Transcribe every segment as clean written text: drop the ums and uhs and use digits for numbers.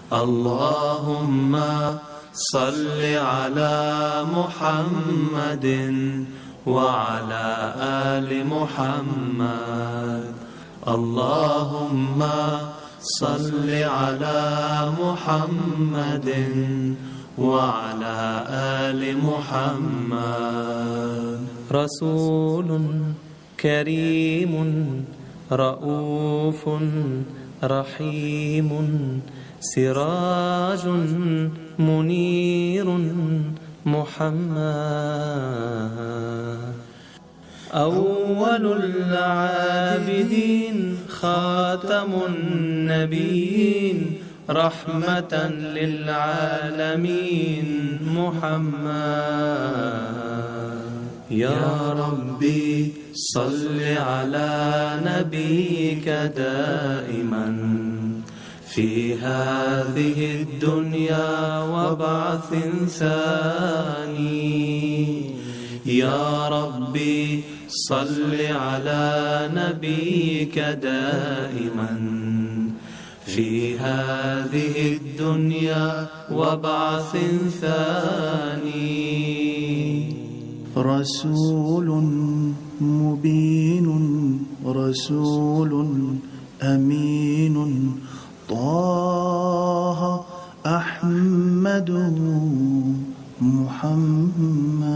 اللهم صل على محمد وعلى آل محمد. اللهم صل على محمد وعلى آل محمد. رسول كريم رؤوف رحيم سراج منير محمد. أول العابدين خاتم النبيين رحمة للعالمين محمد. يا ربي صل على نبيك دائما في هذه الدنيا وبعث ثاني. يا ربي صل على نبيك دائما في هذه الدنيا وبعث ثاني. رسول مبين رسول أمين طه أحمد محمد.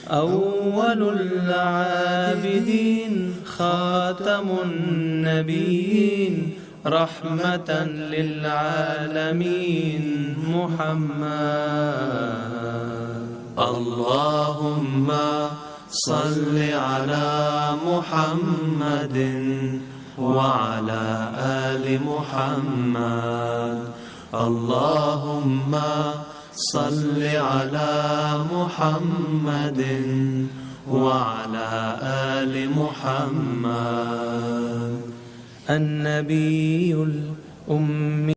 أول العابدين خاتم النبيين رحمة للعالمين محمد. اللهم صل على محمد وعلى آل محمد. اللهم صل على محمد وعلى آل محمد. النبي الأمي